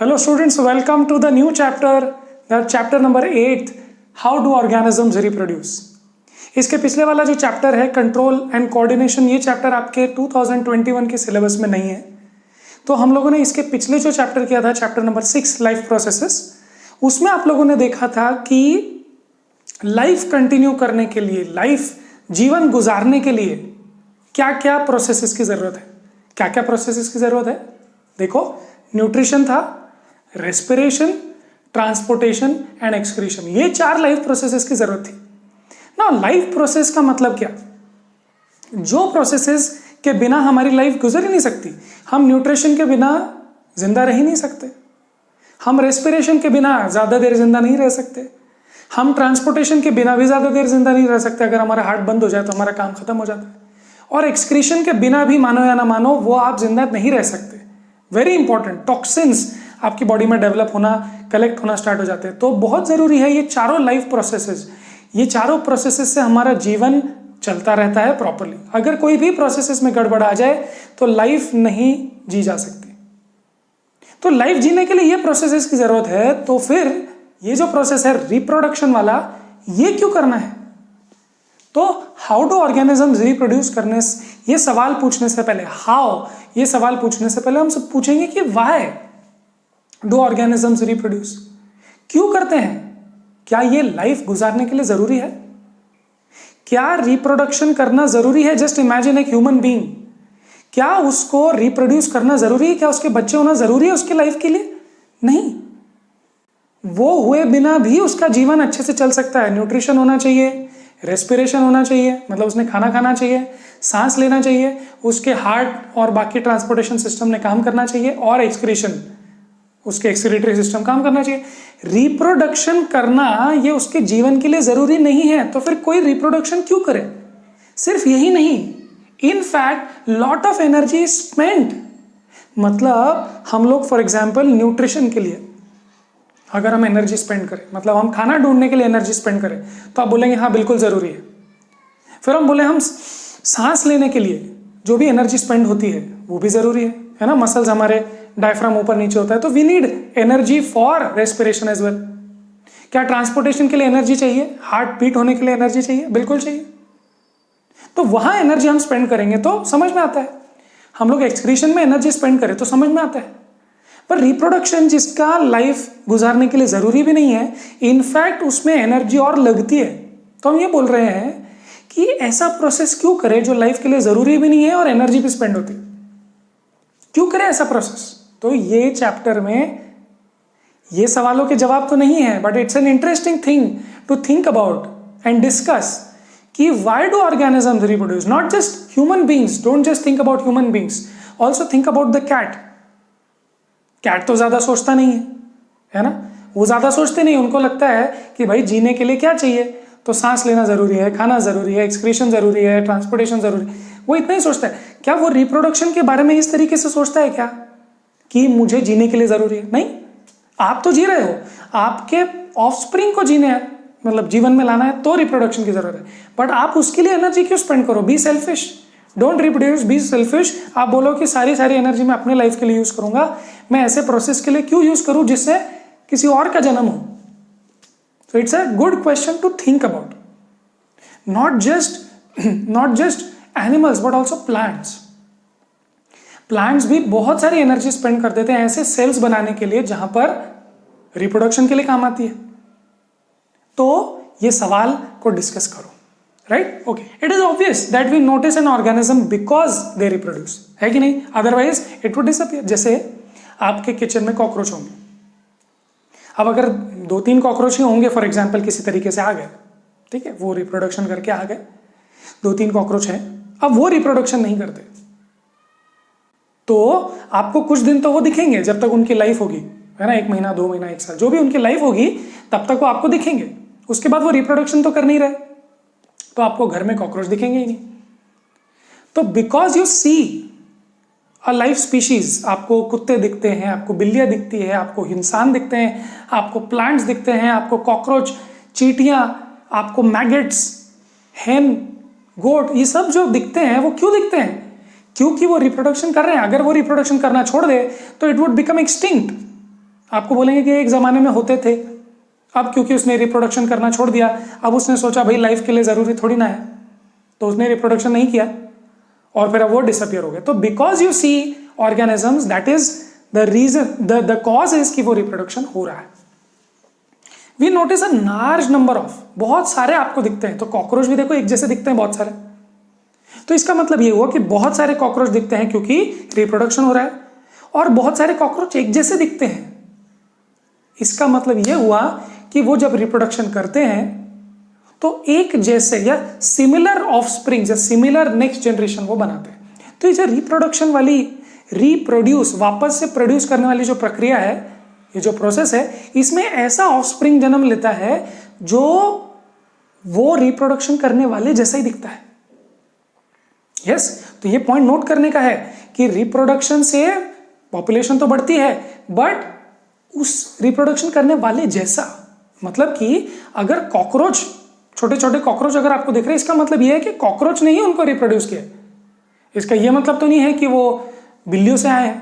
Hello students, welcome to the new chapter, the chapter number 8, How do organisms reproduce? इसके पिछले वाला जो chapter है कंट्रोल एंड कोऑर्डिनेशन, ये चैप्टर आपके 2021 के सिलेबस में नहीं है। तो हम लोगों ने इसके पिछले जो चैप्टर किया था, चैप्टर नंबर 6 लाइफ प्रोसेसेस, उसमें आप लोगों ने देखा था कि लाइफ कंटिन्यू करने के लिए, लाइफ जीवन गुजारने के लिए क्या क्या प्रोसेसेस की जरूरत है। क्या क्या प्रोसेसेस की जरूरत है? देखो, न्यूट्रिशन था, रेस्पिरेशन, ट्रांसपोर्टेशन एंड एक्सक्रीशन, ये 4 लाइफ प्रोसेसेस की जरूरत थी ना। लाइफ प्रोसेस का मतलब क्या? जो प्रोसेसेस के बिना हमारी लाइफ गुजर ही नहीं सकती। हम न्यूट्रिशन के बिना जिंदा रह ही नहीं सकते, हम रेस्पिरेशन के बिना ज्यादा देर जिंदा नहीं रह सकते, हम ट्रांसपोर्टेशन के बिना भी ज्यादा देर जिंदा नहीं रह सकते। अगर हमारा हार्ट बंद हो जाए तो हमारा काम खत्म हो जाता है। और एक्सक्रीशन के बिना भी, मानो या ना मानो, वो आप जिंदा नहीं रह सकते। वेरी इंपॉर्टेंट, टॉक्सिन्स आपकी बॉडी में डेवलप होना, कलेक्ट होना स्टार्ट हो जाते हैं। तो बहुत जरूरी है ये चारों लाइफ प्रोसेसेस। ये चारों प्रोसेसेस से हमारा जीवन चलता रहता है प्रॉपरली। अगर कोई भी प्रोसेसेस में गड़बड़ आ जाए तो लाइफ नहीं जी जा सकती। तो लाइफ जीने के लिए ये प्रोसेसेस की जरूरत है। तो फिर ये जो प्रोसेस है रिप्रोडक्शन वाला, ये क्यों करना है? तो हाउ डू ऑर्गेनिजम्स रिप्रोड्यूस करने, ये सवाल पूछने से पहले, हाउ, ये सवाल पूछने से पहले हम सब पूछेंगे कि व्हाई डू ऑर्गेनिजम्स रिप्रोड्यूस, क्यों करते हैं? क्या ये लाइफ गुजारने के लिए जरूरी है? क्या रिप्रोडक्शन करना जरूरी है? जस्ट इमेजिन एक ह्यूमन बीइंग, क्या उसको रिप्रोड्यूस करना जरूरी है? क्या उसके बच्चे होना जरूरी है उसकी लाइफ के लिए? नहीं, वो हुए बिना भी उसका जीवन अच्छे से चल सकता है। न्यूट्रिशन होना चाहिए, रेस्पिरेशन होना चाहिए, मतलब उसने खाना खाना चाहिए, सांस लेना चाहिए, उसके हार्ट और बाकी ट्रांसपोर्टेशन सिस्टम ने काम करना चाहिए, और एक्सक्रीशन, उसके एक्सक्रीटरी सिस्टम काम करना चाहिए। रिप्रोडक्शन करना ये उसके जीवन के लिए जरूरी नहीं है, तो फिर कोई रिप्रोडक्शन क्यों करे? सिर्फ यही नहीं, in fact lot of energy spent. मतलब हम लोग फॉर एग्जांपल न्यूट्रिशन के लिए अगर हम एनर्जी स्पेंड करें, मतलब हम खाना ढूंढने के लिए एनर्जी स्पेंड करें, तो आप बोलेंगे हाँ बिल्कुल जरूरी है। फिर हम बोले हम सांस लेने के लिए जो भी एनर्जी स्पेंड होती है वो भी जरूरी है ना। मसल्स हमारे डायफ्राम ऊपर नीचे होता है, तो we need energy for respiration as well. क्या ट्रांसपोर्टेशन के लिए एनर्जी चाहिए? हार्ट बीट होने के लिए एनर्जी चाहिए? बिल्कुल चाहिए। तो वहां एनर्जी हम स्पेंड करेंगे तो समझ में आता है। हम लोग एक्सक्रीशन में एनर्जी स्पेंड करें तो समझ में आता है। पर रिप्रोडक्शन, जिसका लाइफ गुजारने के लिए जरूरी भी नहीं है, इनफैक्ट उसमें एनर्जी और लगती है, तो हम ये बोल रहे हैं कि ऐसा प्रोसेस क्यों करें जो लाइफ के लिए जरूरी भी नहीं है और एनर्जी भी स्पेंड होती है? क्यों करें ऐसा प्रोसेस? तो ये चैप्टर में ये सवालों के जवाब तो नहीं है, but it's an interesting thing to think about and discuss कि why do organisms reproduce, not just human beings. Don't just think about human beings, also think about the cat. Cat तो ज्यादा सोचता नहीं है ना, वो ज्यादा सोचते नहीं। उनको लगता है कि भाई जीने के लिए क्या चाहिए, तो सांस लेना जरूरी है, खाना जरूरी है, एक्सक्रीशन जरूरी है, ट्रांसपोर्टेशन जरूरी है। वो इतना ही सोचता है। क्या वो रिप्रोडक्शन के बारे में इस तरीके से सोचता है क्या कि मुझे जीने के लिए जरूरी है? नहीं, आप तो जी रहे हो, आपके ऑफस्प्रिंग को जीने है, मतलब जीवन में लाना है, तो रिप्रोडक्शन की जरूरत है। बट आप उसके लिए एनर्जी क्यों स्पेंड करो? Be selfish, don't reproduce, be selfish. आप बोलो कि सारी एनर्जी मैं अपने लाइफ के लिए यूज करूंगा, मैं ऐसे प्रोसेस के लिए क्यों यूज करूं जिससे किसी और का जन्म हो? So it's a good question to think about. Not just animals but also plants. Plants भी बहुत सारी एनर्जी स्पेंड कर देते हैं ऐसे सेल्स बनाने के लिए जहां पर रिप्रोडक्शन के लिए काम आती है। तो ये सवाल को डिस्कस करो, right? Okay, it is obvious that we notice an organism because they reproduce, है कि नहीं? Otherwise it would disappear. जैसे आपके किचन में कॉकरोच होंगे, अब अगर 2-3 कॉकरोच ही होंगे फॉर एग्जाम्पल, किसी तरीके से आ गए, ठीक है, वो रिप्रोडक्शन करके आ गए, 2-3 कॉकरोच हैं, अब वो रिप्रोडक्शन नहीं करते, तो आपको कुछ दिन तो वो दिखेंगे जब तक उनकी लाइफ होगी, है ना, 1 महीना, 2 महीना, 1 साल, जो भी उनकी लाइफ होगी तब तक वो आपको दिखेंगे। उसके बाद वो रिप्रोडक्शन तो कर नहीं रहे, तो आपको घर में कॉकरोच दिखेंगे ही नहीं। तो because you see a life species, आपको कुत्ते दिखते हैं, आपको बिल्लियां दिखती है, आपको इंसान दिखते हैं, आपको प्लांट्स दिखते हैं, आपको कॉकरोच, चींटियां, आपको मैगेट्स, हेन, गोट, ये सब जो दिखते हैं वो क्यों दिखते हैं? क्योंकि वो रिप्रोडक्शन कर रहे हैं। अगर वो रिप्रोडक्शन करना छोड़ दे तो इट वुड बिकम एक्सटिंक्ट। आपको बोलेंगे कि एक ज़माने में होते थे, अब क्योंकि उसने रिप्रोडक्शन करना छोड़ दिया, अब उसने सोचा भाई लाइफ के लिए ज़रूरी थोड़ी ना है, तो उसने रिप्रोडक्शन नहीं किया और फिर अब वो डिसअपियर हो गए। तो because you see organisms, that is the reason, the cause is कि वो रिप्रोडक्शन हो रहा है। We notice a large number of, बहुत सारे आपको दिखते हैं, तो कॉकरोच भी देखो एक जैसे दिखते हैं बहुत सारे, तो इसका मतलब ये हुआ कि बहुत सारे कॉकरोच दिखते हैं क्योंकि रिप्रोडक्शन हो रहा है, और बहुत सारे कॉकरोच एक जैसे दिखते हैं, इसका मतलब ये हुआ कि वो जब रिप्रोडक्शन करते हैं तो एक जैसे या सिमिलर ऑफस्प्रिंग या सिमिलर नेक्स्ट जनरेशन वो बनाते हैं। तो ये जो रिप्रोडक्शन वाली, रिप्रोड्यूस, वापस से प्रोड्यूस करने वाली जो प्रक्रिया है, ये जो प्रोसेस है, इसमें ऐसा ऑफस्प्रिंग जन्म लेता है जो वो रिप्रोडक्शन करने वाले जैसा ही दिखता है। यस, तो ये पॉइंट नोट करने का है कि रिप्रोडक्शन से पॉपुलेशन तो बढ़ती है, बट उस रिप्रोडक्शन करने वाले जैसा, मतलब कि अगर कॉकरोच, छोटे छोटे कॉकरोच अगर आपको दिख रहे हैं, इसका मतलब ये है कि कॉकरोच ने ही उनको रिप्रोड्यूस किया। इसका ये मतलब तो नहीं है कि वो बिल्लियों से आए हैं,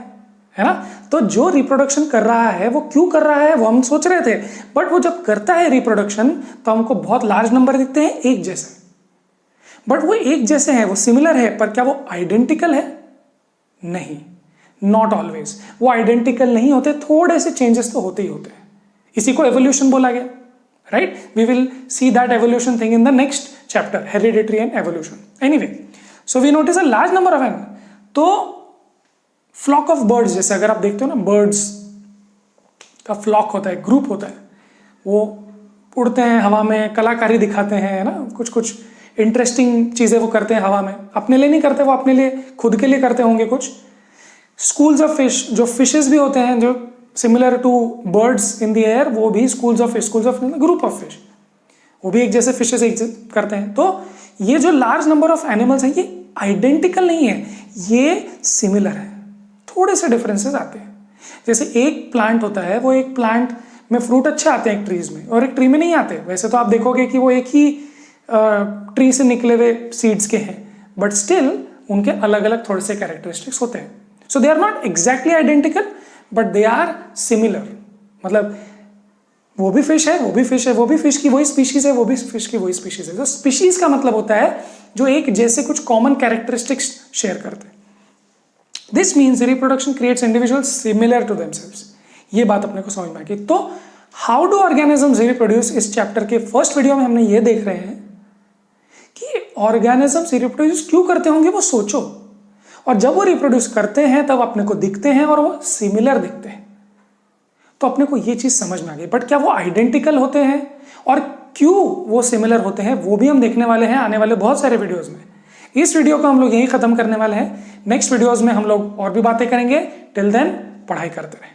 है ना। तो जो रिप्रोडक्शन कर रहा है वो क्यों कर रहा है वो हम सोच रहे थे, बट वो जब करता है रिप्रोडक्शन तो हमको बहुत लार्ज नंबर दिखते हैं एक जैसे, बट वो एक जैसे हैं, वो सिमिलर है, पर क्या वो आइडेंटिकल है? नहीं, नॉट ऑलवेज। वो आइडेंटिकल नहीं होते, थोड़े से चेंजेस तो होते ही होते हैं। इसी को एवोल्यूशन बोला गया, right. We will see that evolution thing in the next chapter, hereditary and evolution. Anyway, so we notice a large number of animal. तो फ्लॉक ऑफ बर्ड्स, जैसे अगर आप देखते हो ना, बर्ड्स का फ्लॉक होता है, ग्रुप होता है, वो उड़ते हैं हवा में, कलाकारी दिखाते हैं, है ना, कुछ कुछ इंटरेस्टिंग चीज़ें वो करते हैं हवा में। अपने लिए नहीं करते, वो अपने लिए, खुद के लिए करते होंगे कुछ। स्कूल्स ऑफ फिश, जो फिशेस भी होते हैं जो similar to birds in the air, वो भी schools of fish, schools of group of fish, वो भी एक जैसे फिशेस एक करते हैं। तो ये जो लार्ज नंबर ऑफ एनिमल्स हैं, ये आइडेंटिकल नहीं है, ये सिमिलर है, थोड़े से डिफरेंसेस आते हैं। जैसे एक प्लांट होता है, वो एक प्लांट में फ्रूट अच्छे आते हैं एक ट्रीज में, और एक ट्री में नहीं आते। वैसे तो आप देखोगे कि वो एक ही ट्री से निकले हुए सीड्स के हैं, बट स्टिल उनके अलग अलग थोड़े से कैरेक्टरिस्टिक्स होते हैं। So they are not exactly identical, but they are similar. मतलब वो भी फिश है, वो भी फिश है, वो भी फिश की वही स्पीशीज है, वो भी फिश की वही स्पीशीज है। तो स्पीशीज का मतलब होता है जो एक जैसे कुछ कॉमन कैरेक्टरिस्टिक्स शेयर करते हैं। This means reproduction creates individuals similar to themselves. ये बात अपने को समझ में आ गई। तो हाउ डू ऑर्गेनिजम्स रिप्रोड्यूस, इस चैप्टर के फर्स्ट वीडियो में हमने ये देख रहे हैं कि ऑर्गेनिजम्स रिप्रोड्यूस क्यों करते होंगे, वो सोचो। और जब वो रिप्रोड्यूस करते हैं तब अपने को दिखते हैं और वो सिमिलर दिखते हैं, तो अपने को ये चीज समझ में आ गई। बट क्या वो आइडेंटिकल होते हैं और क्यों वो सिमिलर होते हैं, वो भी हम देखने वाले हैं आने वाले बहुत सारे वीडियोस में। इस वीडियो को हम लोग यहीं खत्म करने वाले हैं। नेक्स्ट वीडियोस में हम लोग और भी बातें करेंगे। टिल देन पढ़ाई करते रहें।